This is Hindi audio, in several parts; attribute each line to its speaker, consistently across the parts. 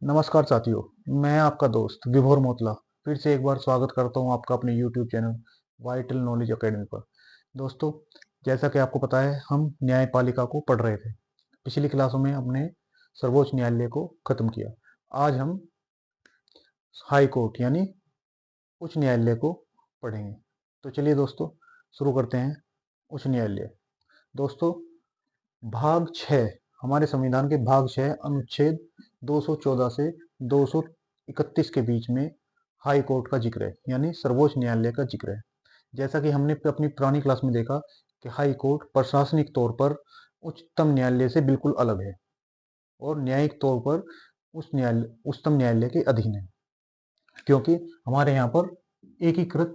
Speaker 1: नमस्कार साथियों, मैं आपका दोस्त विभोर मोतला फिर से एक बार स्वागत करता हूं आपका अपने YouTube channel vital knowledge academy पर। दोस्तों, जैसा कि आपको पता है, हम न्यायपालिका को पढ़ रहे थे। पिछली क्लासों में हमने सर्वोच्च न्यायालय को खत्म किया। आज हम हाई कोर्ट यानी उच्च न्यायालय को पढ़ेंगे। तो चलिए दोस्तों, शुरू करते हैं। उच्च न्यायालय। दोस्तों, भाग 6 हमारे संविधान के भाग 6 अनुच्छेद 214 से 231 के बीच में हाई कोर्ट का जिक्र है, यानी सर्वोच्च न्यायालय का जिक्र है। जैसा कि हमने अपनी पुरानी क्लास में देखा कि हाई कोर्ट प्रशासनिक तौर पर उच्चतम न्यायालय से बिल्कुल अलग है और न्यायिक तौर पर उच्चतम न्यायालय के अधीन है, क्योंकि हमारे यहाँ पर एकीकृत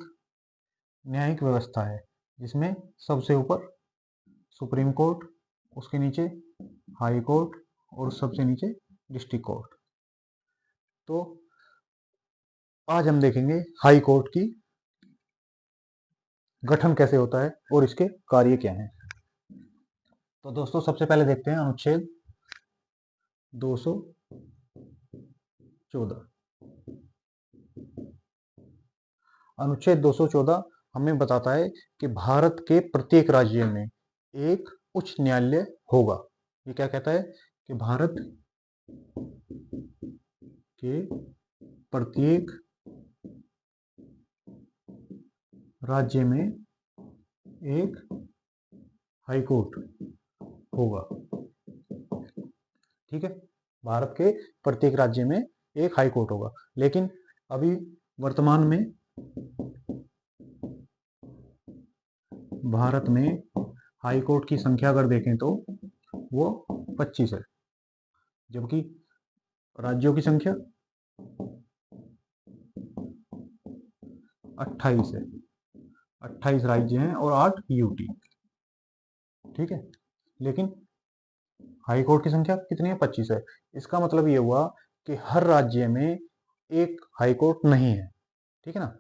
Speaker 1: न्यायिक व्यवस्था है, जिसमें सबसे ऊपर सुप्रीम कोर्ट, उसके नीचे हाई कोर्ट और सबसे नीचे डिस्ट्रिक्ट कोर्ट। तो आज हम देखेंगे हाई कोर्ट की गठन कैसे होता है और इसके कार्य क्या हैं। तो दोस्तों, सबसे पहले देखते हैं अनुच्छेद 214। अनुच्छेद 214 हमें बताता है कि भारत के प्रत्येक राज्य में एक उच्च न्यायालय होगा। ये क्या कहता है कि भारत के प्रत्येक राज्य में एक हाई कोर्ट होगा। ठीक है, भारत के प्रत्येक राज्य में एक हाई कोर्ट होगा। लेकिन अभी वर्तमान में भारत में हाई कोर्ट की संख्या अगर देखें तो वो 25 है, जबकि राज्यों की संख्या 28 है। 28 राज्य हैं और 8 यूटी। ठीक है, लेकिन हाई कोर्ट की संख्या कितनी है? 25 है। इसका मतलब ये हुआ कि हर राज्य में एक हाई कोर्ट नहीं है। ठीक है ना।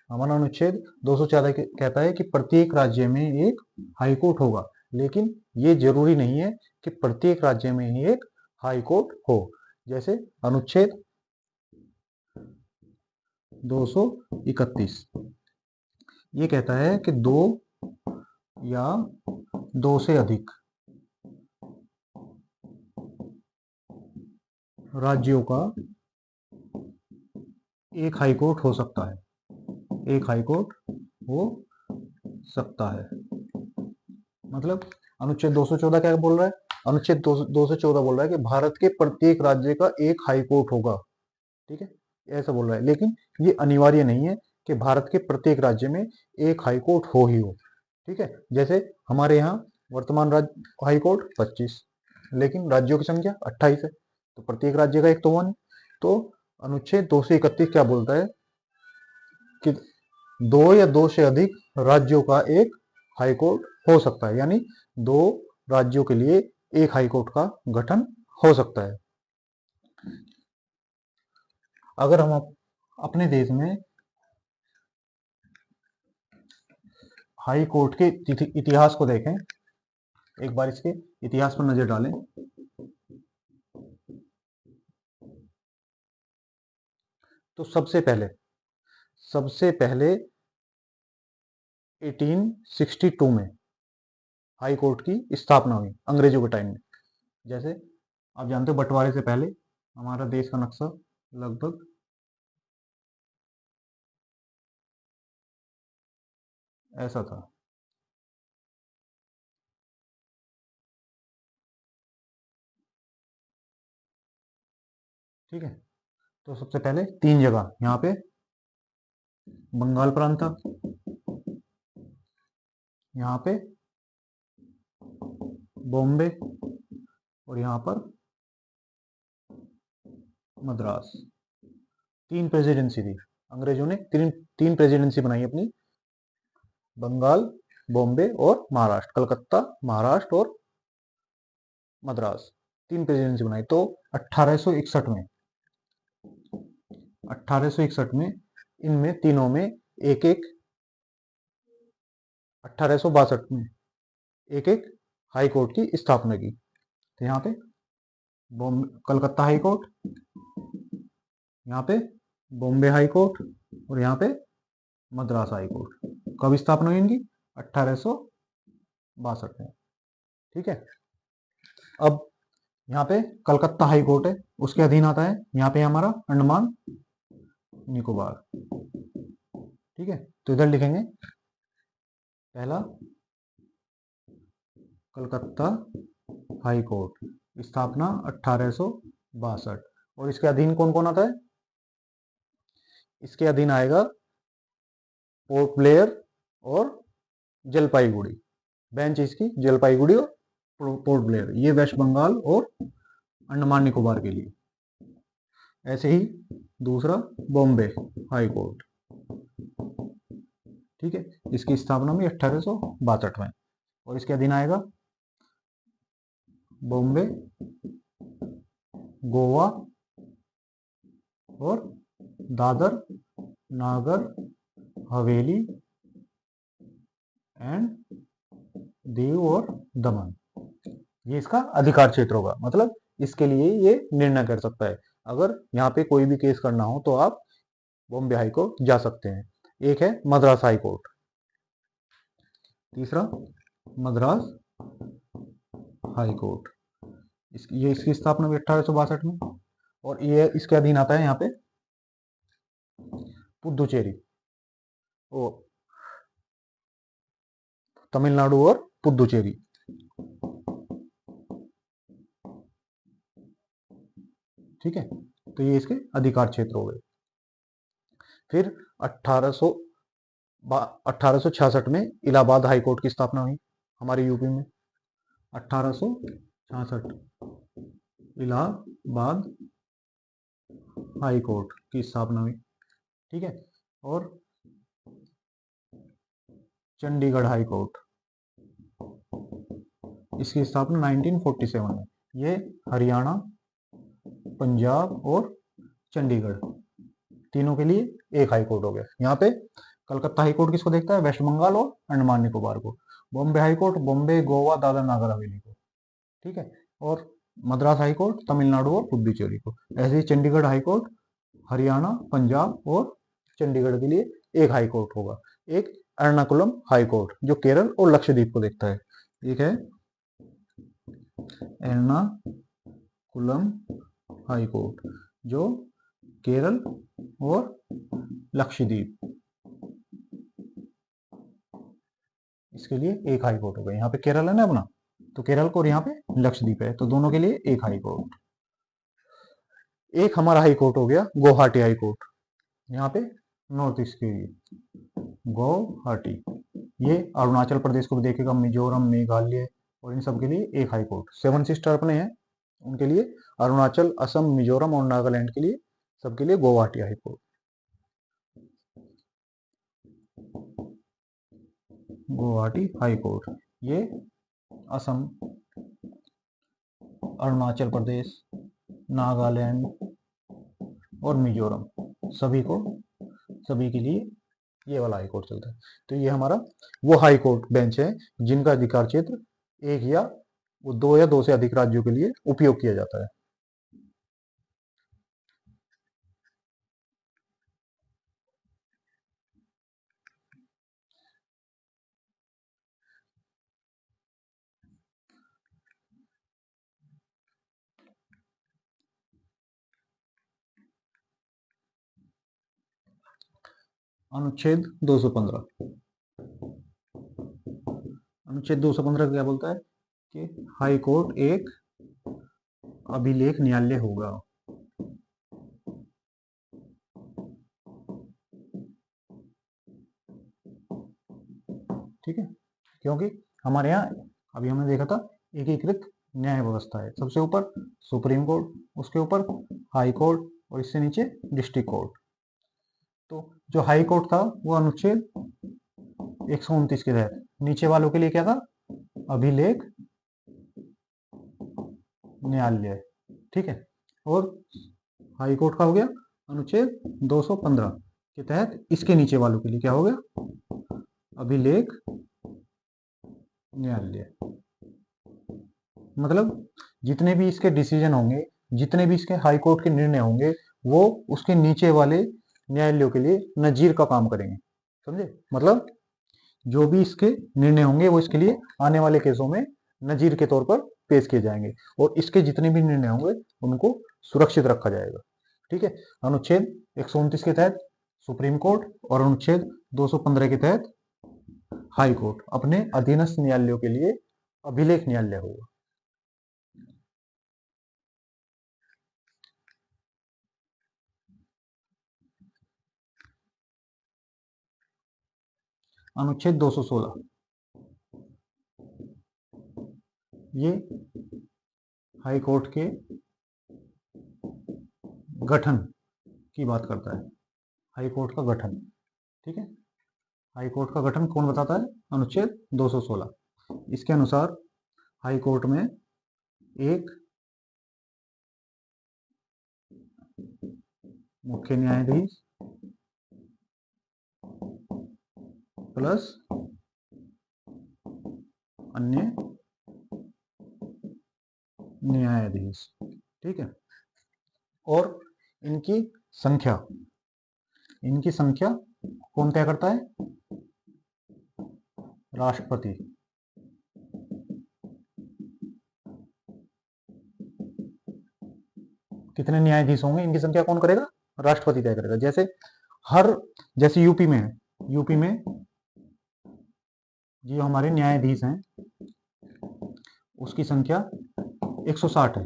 Speaker 1: हमारा अनुच्छेद 214 कहता है कि प्रत्येक राज्य में एक हाई कोर्ट होगा, लेकिन ये जरूरी नहीं है कि प्रत्येक राज्य में ही एक हाई कोर्ट हो। जैसे अनुच्छेद 231 ये कहता है कि दो या दो से अधिक राज्यों का एक हाई कोर्ट हो सकता है। एक हाई कोर्ट हो सकता है। मतलब अनुच्छेद 214 क्या बोल रहा है? अनुच्छेद 214 बोल रहा है कि भारत के प्रत्येक राज्य का एक हाई कोर्ट होगा। ठीक है, ऐसा बोल रहा है। लेकिन ये अनिवार्य नहीं है कि भारत के प्रत्येक राज्य में एक हाई कोर्ट हो ही हो। ठीक है, जैसे हमारे यहाँ वर्तमान राज्य हाई कोर्ट 25, लेकिन राज्यों की संख्या 28 है, तो प्रत्येक राज्य का एक तो वन। तो अनुच्छेद 231 क्या बोलता है कि दो या दो से अधिक राज्यों का एक हाई कोर्ट हो सकता है, यानी दो राज्यों के लिए एक हाई कोर्ट का गठन हो सकता है। अगर हम अपने देश में हाई कोर्ट के इतिहास को देखें, एक बार इसके इतिहास पर नजर डालें, तो सबसे पहले 1862 में हाई कोर्ट की स्थापना हुई, अंग्रेजों के टाइम में। जैसे आप जानते हो, बंटवारे से पहले हमारा देश का नक्शा लगभग ऐसा था। ठीक है, तो सबसे पहले 3 जगह यहाँ पे बंगाल प्रांत था, यहाँ पे बॉम्बे और यहाँ पर मद्रास। 3 प्रेसिडेंसी थी। अंग्रेजों ने तीन प्रेसिडेंसी बनाई अपनी, बंगाल, बॉम्बे और महाराष्ट्र, कलकत्ता, महाराष्ट्र और मद्रास। 3 प्रेसिडेंसी बनाई। तो 1861 में इनमें तीनों में एक एक 1862 में एक एक हाई कोर्ट की स्थापना की। तो यहाँ पे कलकत्ता हाई कोर्ट, यहाँ पे बॉम्बे हाई कोर्ट और यहाँ पे मद्रास हाई कोर्ट। कब स्थापना हुई इनकी? 1862 में। ठीक है। अब यहाँ पे कलकत्ता हाई कोर्ट है, उसके अधीन आता है यहाँ पे हमारा अंडमान निकोबार। ठीक है, तो इधर लिखेंगे पहला कलकत्ता हाई कोर्ट, स्थापना 1862। और इसके अधीन कौन कौन आता है? इसके अधीन आएगा पोर्ट ब्लेयर और जलपाईगुड़ी। बेंच इसकी जलपाईगुड़ी और पोर्ट ब्लेयर, ये वेस्ट बंगाल और अंडमान निकोबार के लिए। ऐसे ही दूसरा बॉम्बे हाई कोर्ट। ठीक है, इसकी स्थापना भी 1862 में। और इसके अधीन आएगा बॉम्बे, गोवा और दादर नागर हवेली एंड दीव और दमन। ये इसका अधिकार क्षेत्र होगा, मतलब इसके लिए ये निर्णय कर सकता है। अगर यहाँ पे कोई भी केस करना हो तो आप बॉम्बे हाई कोर्ट जा सकते हैं। एक है मद्रास हाई कोर्ट, तीसरा मद्रास हाई कोर्ट। इसकी स्थापना भी 1862 में। और ये इसके अधीन आता है यहाँ पे पुदुचेरी और तमिलनाडु और पुदुचेरी। ठीक है, तो ये इसके अधिकार क्षेत्र हो गए। फिर 1866 में इलाहाबाद हाई कोर्ट की स्थापना हुई हमारे यूपी में। 1866 इलाहाबाद हाई कोर्ट की स्थापना हुई। ठीक है, और चंडीगढ़ हाई कोर्ट, इसकी स्थापना 1947 में। ये हरियाणा, पंजाब और चंडीगढ़ तीनों के लिए एक हाई कोर्ट हो गया। यहाँ पे कलकत्ता हाई कोर्ट किसको देखता है? वेस्ट बंगाल और अंडमान निकोबार को। बॉम्बे हाई कोर्ट बॉम्बे, गोवा, दादर नागर हवेली को। ठीक है, और मद्रास हाई कोर्ट तमिलनाडु और पुदुचेरी को। ऐसे ही चंडीगढ़ हाई कोर्ट हरियाणा, पंजाब और चंडीगढ़ के लिए एक हाई कोर्ट होगा। एक एर्नाकुलम हाई कोर्ट जो केरल और लक्षद्वीप को देखता है। एक है एर्नाकुलम हाई कोर्ट जो केरल और लक्षद्वीप, इसके लिए एक हाई कोर्ट होगा। यहाँ पे केरल है ना अपना, तो केरल को, और यहाँ पे लक्षद्वीप है, तो दोनों के लिए एक हाई कोर्ट। एक हमारा हाई कोर्ट हो गया गुवाहाटी हाई कोर्ट, यहाँ पे नॉर्थ ईस्ट के लिए गुवाहाटी। ये अरुणाचल प्रदेश को भी देखेगा, मिजोरम, मेघालय और इन सब के लिए एक हाई कोर्ट। 7 सिस्टर अपने हैं, उनके लिए अरुणाचल, असम, मिजोरम और नागालैंड के लिए सबके लिए Guwahati high court. Guwahati high court ये असम, अरुणाचल प्रदेश, नागालैंड और मिजोरम सभी के लिए ये वाला हाई कोर्ट चलता है। तो ये हमारा वो हाई कोर्ट बेंच है जिनका अधिकार क्षेत्र एक या दो से अधिक राज्यों के लिए उपयोग किया जाता है। अनुच्छेद 215। अनुच्छेद 215 क्या बोलता है कि हाई कोर्ट एक अभिलेख न्यायालय होगा। ठीक है, क्योंकि हमारे यहाँ अभी हमने देखा था एकीकृत न्याय व्यवस्था है। सबसे ऊपर सुप्रीम कोर्ट, उसके ऊपर हाई कोर्ट और इससे नीचे डिस्ट्रिक्ट कोर्ट। तो जो हाई कोर्ट था वो अनुच्छेद 129 के तहत नीचे वालों के लिए क्या था? अभिलेख न्यायालय। ठीक है, और हाई कोर्ट का हो गया अनुच्छेद 215 के तहत इसके नीचे वालों के लिए क्या हो गया? अभिलेख न्यायालय। मतलब जितने भी इसके डिसीजन होंगे, जितने भी इसके हाई कोर्ट के निर्णय होंगे, वो उसके नीचे वाले न्यायालयों के लिए नजीर का काम करेंगे। समझे? मतलब जो भी इसके निर्णय होंगे वो इसके लिए आने वाले केसों में नजीर के तौर पर पेश किए जाएंगे, और इसके जितने भी निर्णय होंगे उनको सुरक्षित रखा जाएगा। ठीक है। अनुच्छेद 129 के तहत सुप्रीम कोर्ट और अनुच्छेद 215 के तहत हाई कोर्ट अपने अधीनस्थ न्यायालयों के लिए अभिलेख न्यायालय होगा। अनुच्छेद 216 ये हाई कोर्ट के गठन की बात करता है। हाई कोर्ट का गठन। ठीक है। हाई कोर्ट का गठन कौन बताता है? अनुच्छेद 216। इसके अनुसार हाई कोर्ट में एक मुख्य न्यायाधीश प्लस अन्य न्यायाधीश। ठीक है। और इनकी संख्या कौन तय करता है? राष्ट्रपति। कितने न्यायाधीश होंगे इनकी संख्या कौन करेगा? राष्ट्रपति तय करेगा। जैसे यूपी में है, यूपी में जो हमारे न्यायाधीश हैं उसकी संख्या 160 है।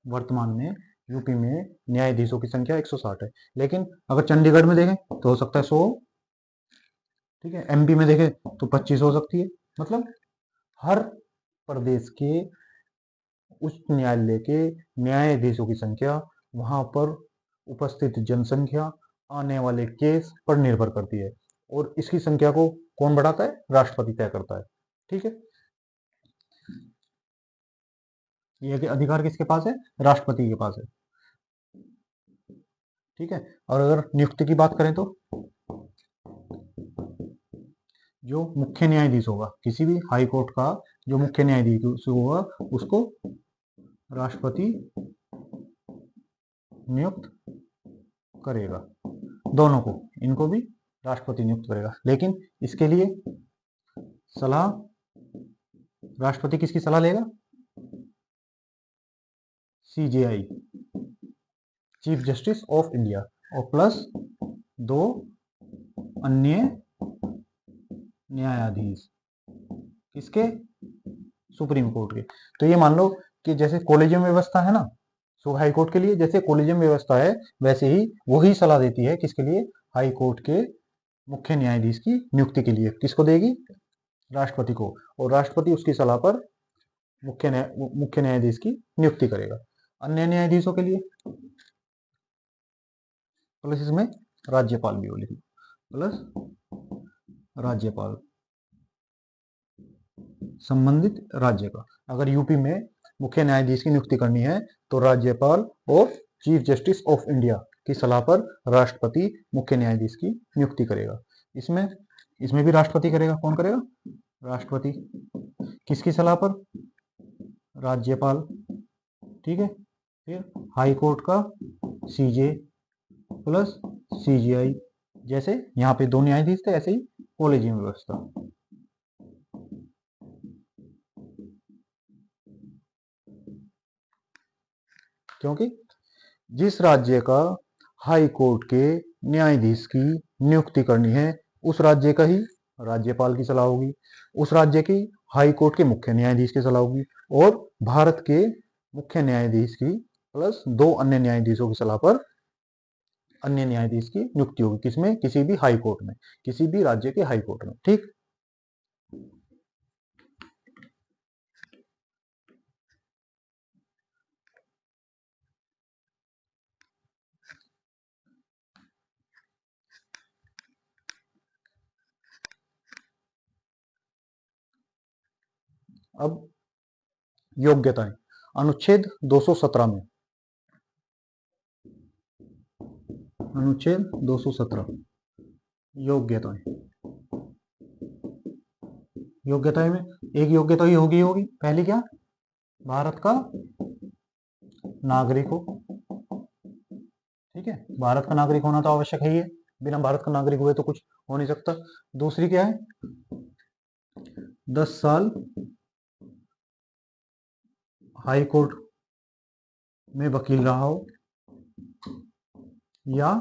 Speaker 1: वर्तमान में यूपी में न्यायाधीशों की संख्या 160 है। लेकिन अगर चंडीगढ़ में देखें तो हो सकता है 100। ठीक है। एमपी में देखें तो 25 हो सकती है। मतलब हर प्रदेश के उच्च न्यायालय के न्यायाधीशों की संख्या वहां पर उपस्थित जनसंख्या, आने वाले केस पर निर्भर करती है, और इसकी संख्या को कौन बढ़ाता है? राष्ट्रपति तय करता है। ठीक है। यह अधिकार किसके पास है? राष्ट्रपति के पास है। ठीक है। और अगर नियुक्ति की बात करें तो जो मुख्य न्यायाधीश होगा किसी भी हाई कोर्ट का, जो मुख्य न्यायाधीश होगा उसको राष्ट्रपति नियुक्त करेगा। दोनों को, इनको भी राष्ट्रपति नियुक्त करेगा। लेकिन इसके लिए सलाह राष्ट्रपति किसकी सलाह लेगा? CJI, chief justice of India, और प्लस 2 अन्य न्यायाधीश। किसके? सुप्रीम कोर्ट के। तो ये मान लो कि जैसे कॉलेजियम व्यवस्था है ना, सो हाई कोर्ट के लिए जैसे कॉलेजियम व्यवस्था है, वैसे ही वही सलाह देती है किसके लिए? हाई कोर्ट के मुख्य न्यायाधीश की नियुक्ति के लिए। किसको देगी? राष्ट्रपति को। और राष्ट्रपति उसकी सलाह पर मुख्य न्यायाधीश की नियुक्ति करेगा। अन्य न्यायाधीशों के लिए प्लस इसमें राज्यपाल भी होगी, प्लस राज्यपाल संबंधित राज्य का। अगर यूपी में मुख्य न्यायाधीश की नियुक्ति करनी है तो राज्यपाल और चीफ जस्टिस ऑफ इंडिया की सलाह पर राष्ट्रपति मुख्य न्यायाधीश की नियुक्ति करेगा। इसमें भी राष्ट्रपति करेगा। कौन करेगा? राष्ट्रपति। किसकी सलाह पर? राज्यपाल। ठीक है। फिर हाई कोर्ट का सीजे प्लस सीजीआई। जैसे यहाँ पे 2 न्यायाधीश थे, ऐसे ही कॉलेजियम व्यवस्था। क्योंकि जिस राज्य का हाई कोर्ट के न्यायाधीश की नियुक्ति करनी है उस राज्य का ही राज्यपाल की सलाह होगी, उस राज्य की हाई कोर्ट के मुख्य न्यायाधीश की सलाह होगी, और भारत के मुख्य न्यायाधीश की प्लस 2 अन्य न्यायाधीशों की सलाह पर अन्य न्यायाधीश की नियुक्ति होगी। किसमें? किसी भी हाई कोर्ट में, किसी भी राज्य के हाई कोर्ट में। ठीक। अब योग्यताएं अनुच्छेद 217 में, अनुच्छेद 217 योग्यताएं। योग्यताएं में एक योग्यता ही होगी पहली क्या? भारत का नागरिक हो। ठीक है, भारत का नागरिक होना तो आवश्यक है ही है, बिना भारत का नागरिक हुए तो कुछ हो नहीं सकता। दूसरी क्या है, 10 साल हाई कोर्ट में वकील रहा हो, या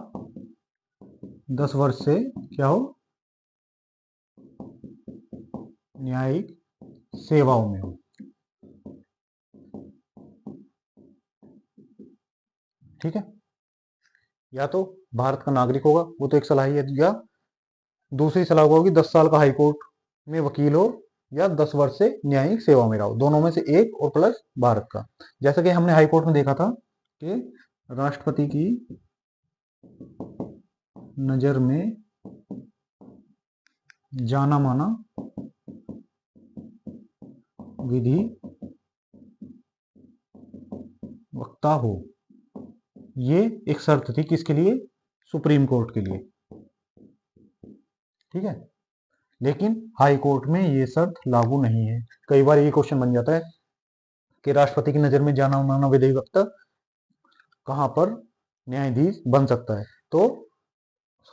Speaker 1: 10 वर्ष से क्या हो, न्यायिक सेवाओं में हो। ठीक है, या तो भारत का नागरिक होगा, वो तो एक सलाह ही है, या दूसरी सलाह होगी 10 साल का हाई कोर्ट में वकील हो, या 10 वर्ष से न्यायिक सेवा में रहा हो, दोनों में से एक और प्लस भारत का। जैसा कि हमने हाई कोर्ट में देखा था कि राष्ट्रपति की नजर में जाना माना विधि वक्ता हो, ये एक शर्त थी किसके लिए, सुप्रीम कोर्ट के लिए। ठीक है, लेकिन हाई कोर्ट में ये शर्त लागू नहीं है। कई बार ये क्वेश्चन बन जाता है कि राष्ट्रपति की नजर में जाना माना विधि वक्ता कहां पर न्यायाधीश बन सकता है, तो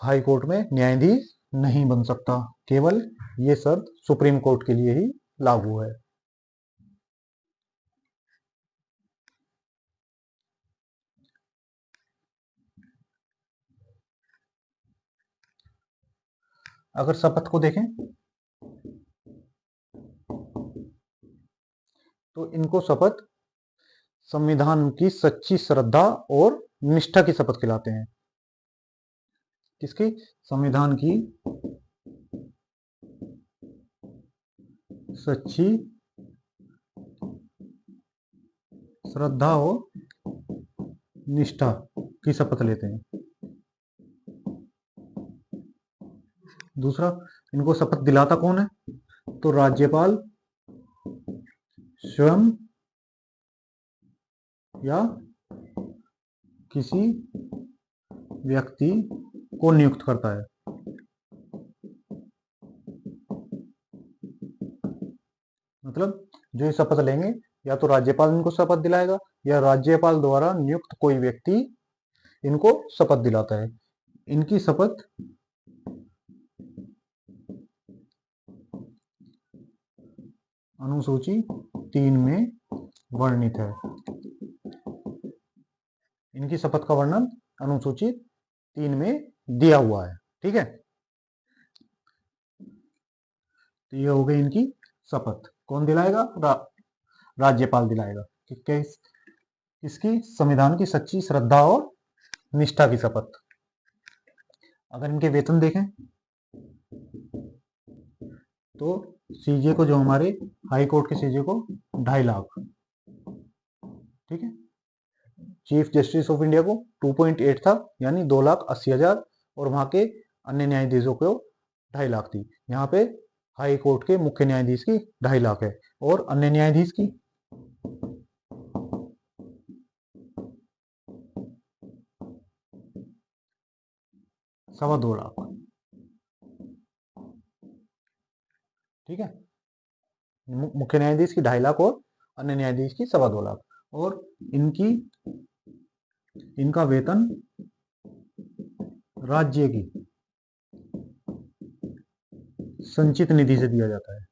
Speaker 1: हाई कोर्ट में न्यायाधीश नहीं बन सकता, केवल ये शर्त सुप्रीम कोर्ट के लिए ही लागू है। अगर शपथ को देखें तो इनको शपथ संविधान की सच्ची श्रद्धा और निष्ठा की शपथ खिलाते हैं। किसकी, संविधान की सच्ची श्रद्धा और निष्ठा की शपथ लेते हैं। दूसरा, इनको शपथ दिलाता कौन है, तो राज्यपाल स्वयं या किसी व्यक्ति को नियुक्त करता है। मतलब जो ये शपथ लेंगे, या तो राज्यपाल इनको शपथ दिलाएगा, या राज्यपाल द्वारा नियुक्त कोई व्यक्ति इनको शपथ दिलाता है। इनकी शपथ अनुसूची 3 में वर्णित है। इनकी शपथ का वर्णन अनुसूची 3 में दिया हुआ है। ठीक है, तो ये हो गई इनकी शपथ। कौन दिलाएगा, राज्यपाल दिलाएगा। किसकी, संविधान की सच्ची श्रद्धा और निष्ठा की शपथ। अगर इनके वेतन देखें तो सीजे को, जो हमारे हाई कोर्ट के सीजे को 2.5 लाख। ठीक है, चीफ जस्टिस ऑफ इंडिया को 2.8 था, यानी 2,80,000, और वहां के अन्य न्यायाधीशों को 2.5 लाख थी। यहाँ पे हाई कोर्ट के मुख्य न्यायाधीश की 2.5 लाख है, और अन्य न्यायाधीश की 2.25 लाख। ठीक है, मुख्य न्यायाधीश की 2.5 लाख और अन्य न्यायाधीश की 2.25 लाख। और इनका वेतन राज्य की संचित निधि से दिया जाता है।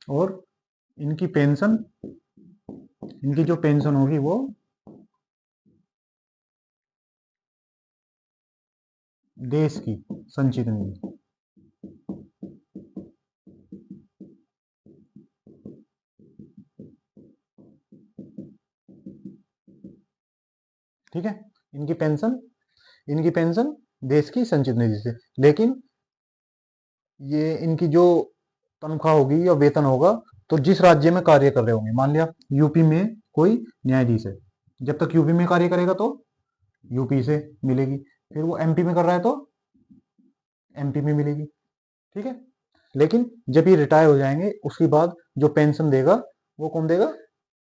Speaker 1: और इनकी पेंशन, इनकी जो पेंशन होगी वो देश की संचित निधि। ठीक है, इनकी पेंशन देश की संचित निधि से। लेकिन ये इनकी जो तनख्वाह होगी या वेतन होगा, तो जिस राज्य में कार्य कर रहे होंगे, मान लिया यूपी में कोई न्यायाधीश है, जब तक यूपी में कार्य करेगा तो यूपी से मिलेगी, फिर वो एमपी में कर रहा है तो एमपी में मिलेगी। ठीक है, लेकिन जब ये रिटायर हो जाएंगे, उसके बाद जो पेंशन देगा वो कौन देगा,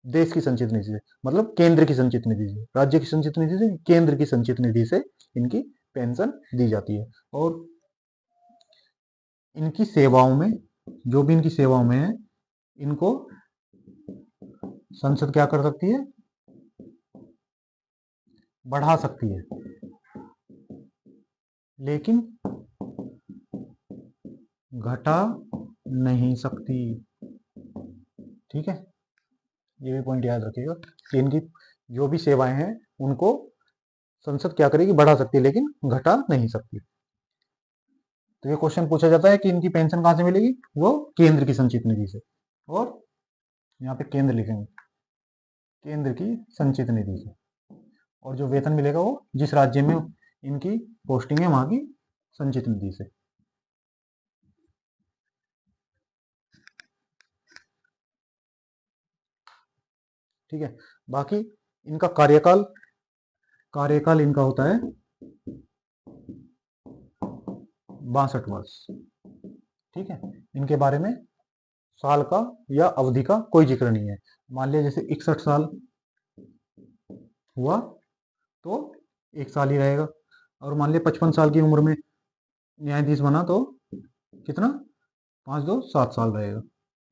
Speaker 1: देश की संचित निधि से, मतलब केंद्र की संचित निधि से, राज्य की संचित निधि से, केंद्र की संचित निधि से इनकी पेंशन दी जाती है। और इनकी सेवाओं में जो भी इनकी सेवाओं में है, इनको संसद क्या कर सकती है, बढ़ा सकती है, लेकिन घटा नहीं सकती। ठीक है, ये भी पॉइंट याद रखिएगा कि इनकी जो भी सेवाएं हैं उनको संसद क्या करेगी, बढ़ा सकती है, लेकिन घटा नहीं सकती। तो ये क्वेश्चन पूछा जाता है कि इनकी पेंशन कहां से मिलेगी, वो केंद्र की संचित निधि से, और यहाँ पे केंद्र लिखेंगे, केंद्र की संचित निधि से। और जो वेतन मिलेगा वो जिस राज्य में इनकी पोस्टिंग है वहां की संचित निधि से। ठीक है, बाकी इनका कार्यकाल कार्यकाल इनका होता है 62 वर्ष। ठीक है, इनके बारे में साल का या अवधि का कोई जिक्र नहीं है। मान लिया जैसे 61 साल हुआ तो 1 साल ही रहेगा, और मान लिया 55 साल की उम्र में न्यायाधीश बना तो कितना, 5 2 7 साल रहेगा।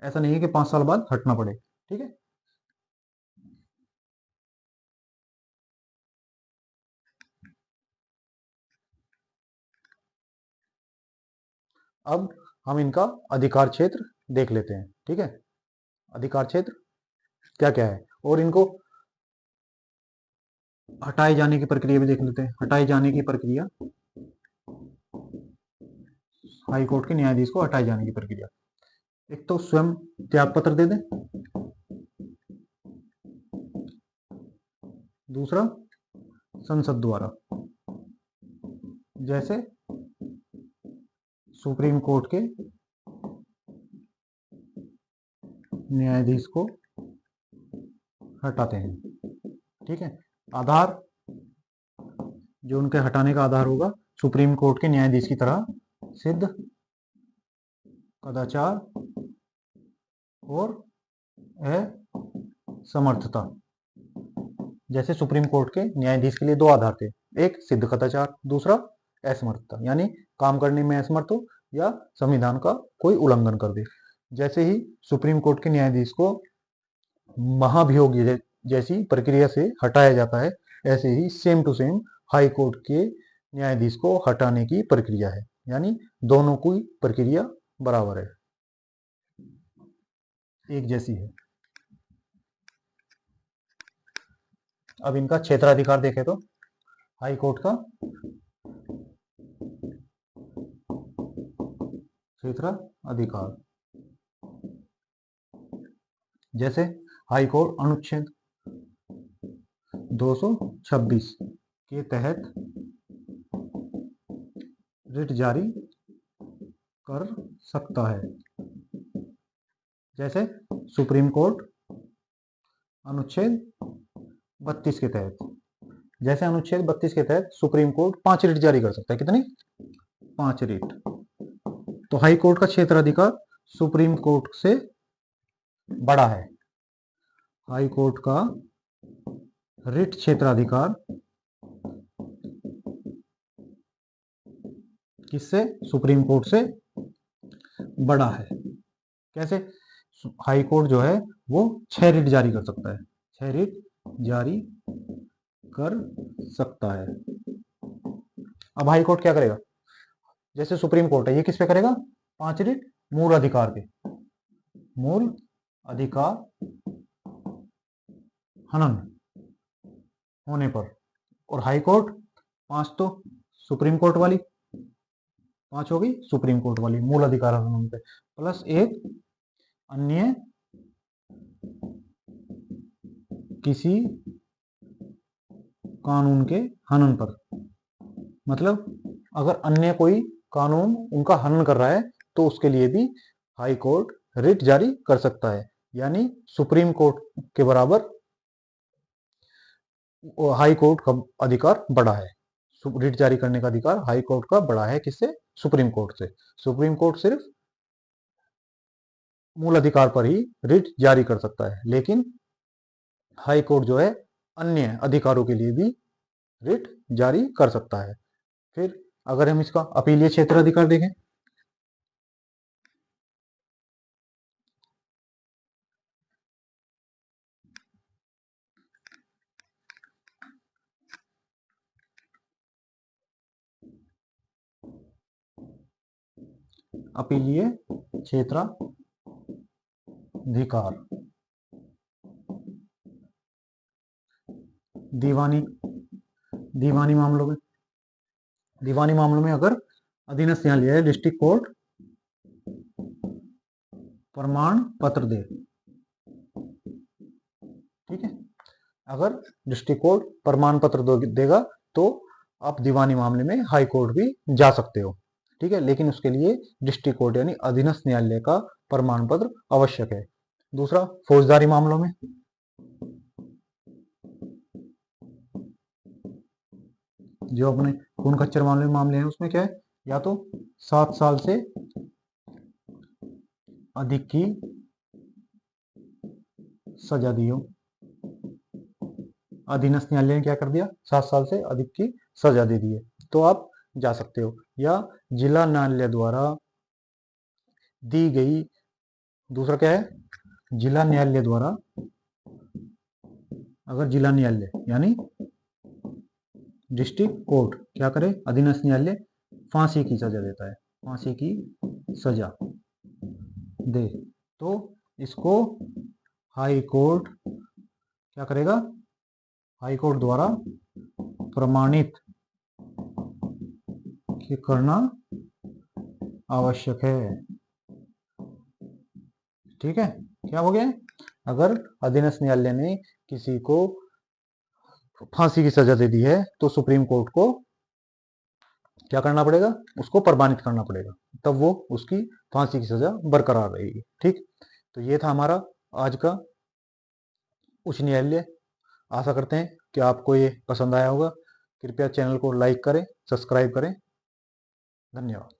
Speaker 1: ऐसा नहीं है कि 5 साल बाद हटना पड़े। ठीक है, अब हम इनका अधिकार क्षेत्र देख लेते हैं। ठीक है, अधिकार क्षेत्र क्या क्या है, और इनको हटाए जाने की प्रक्रिया भी देख लेते हैं। हटाए जाने की प्रक्रिया, हाई कोर्ट के न्यायाधीश को हटाए जाने की प्रक्रिया, एक तो स्वयं त्याग पत्र दे दें, दूसरा संसद द्वारा, जैसे सुप्रीम कोर्ट के न्यायाधीश को हटाते हैं। ठीक है, आधार जो उनके हटाने का आधार होगा, सुप्रीम कोर्ट के न्यायाधीश की तरह सिद्ध कदाचार और असमर्थता। जैसे सुप्रीम कोर्ट के न्यायाधीश के लिए 2 आधार थे, एक सिद्ध कदाचार, दूसरा असमर्थता, यानी काम करने में असमर्थ हो या संविधान का कोई उल्लंघन कर दे। जैसे ही सुप्रीम कोर्ट के न्यायाधीश को महाभियोग जैसी प्रक्रिया से हटाया जाता है, ऐसे ही same to same high court के न्यायाधीश को हटाने की प्रक्रिया है, यानी दोनों की प्रक्रिया बराबर है, एक जैसी है। अब इनका क्षेत्राधिकार देखें तो हाई कोर्ट का क्षेत्राधिकार, जैसे हाई कोर्ट अनुच्छेद 226 के तहत रिट जारी कर सकता है। जैसे सुप्रीम कोर्ट अनुच्छेद 32 के तहत, जैसे अनुच्छेद 32 के तहत सुप्रीम कोर्ट 5 रिट जारी कर सकता है। कितनी, 5 रिट। तो हाई कोर्ट का क्षेत्राधिकार सुप्रीम कोर्ट से बड़ा है। हाई कोर्ट का रिट क्षेत्राधिकार किससे, सुप्रीम कोर्ट से बड़ा है। कैसे, हाई कोर्ट जो है वो 6 रिट जारी कर सकता है, 6 रिट जारी कर सकता है। अब हाई कोर्ट क्या करेगा, जैसे सुप्रीम कोर्ट है, ये किस पे करेगा, 5 रिट मूल अधिकार पे, मूल अधिकार हनन होने पर। और हाई कोर्ट 5 तो सुप्रीम कोर्ट वाली, 5 होगी सुप्रीम कोर्ट वाली मूल अधिकार हनन पे, प्लस एक अन्य किसी कानून के हनन पर। मतलब अगर अन्य कोई कानून उनका हनन कर रहा है तो उसके लिए भी हाई कोर्ट रिट जारी कर सकता है, यानी सुप्रीम कोर्ट के बराबर हाई कोर्ट का अधिकार बड़ा है। रिट जारी करने का अधिकार हाई कोर्ट का बड़ा है, किससे, सुप्रीम कोर्ट से। सुप्रीम कोर्ट सिर्फ मूल अधिकार पर ही रिट जारी कर सकता है, लेकिन हाई कोर्ट जो है अन्य अधिकारों के लिए भी रिट जारी कर सकता है। फिर अगर हम इसका अपीलीय क्षेत्र अधिकार देखें, अपीलीय क्षेत्राधिकार। दीवानी मामलों में अगर अधीनस्थ न्यायालय डिस्ट्रिक्ट कोर्ट प्रमाण पत्र दे, ठीक है, अगर डिस्ट्रिक्ट कोर्ट प्रमाण पत्र देगा तो आप दीवानी मामले में हाई कोर्ट भी जा सकते हो, ठीक है, लेकिन उसके लिए डिस्ट्रिक्ट कोर्ट यानी अधीनस्थ न्यायालय का प्रमाण पत्र आवश्यक है। दूसरा, फौजदारी मामलों में, जो अपने खून खच्चर मामले हैं उसमें क्या है, या तो 7 साल से अधिक की सजा दी हो, अधीनस्थ न्यायालय ने क्या कर दिया, 7 साल से अधिक की सजा दे दी है, तो आप जा सकते हो। या जिला न्यायालय द्वारा दी गई, दूसरा क्या है, जिला न्यायालय द्वारा, अगर जिला न्यायालय यानी डिस्ट्रिक्ट कोर्ट क्या करे, अधीनस्थ न्यायालय फांसी की सजा देता है, फांसी की सजा दे, तो इसको हाई कोर्ट क्या करेगा, हाई कोर्ट द्वारा प्रमाणित करना आवश्यक है, ठीक है। क्या हो गया, अगर अधीनस्थ न्यायालय ने किसी को फांसी की सजा दे दी है तो सुप्रीम कोर्ट को क्या करना पड़ेगा, उसको प्रमाणित करना पड़ेगा, तब वो उसकी फांसी की सजा बरकरार रहेगी, ठीक। तो ये था हमारा आज का उच्च न्यायालय। आशा करते हैं कि आपको ये पसंद आया होगा। कृपया चैनल को लाइक करें, सब्सक्राइब करें। धन्यवाद।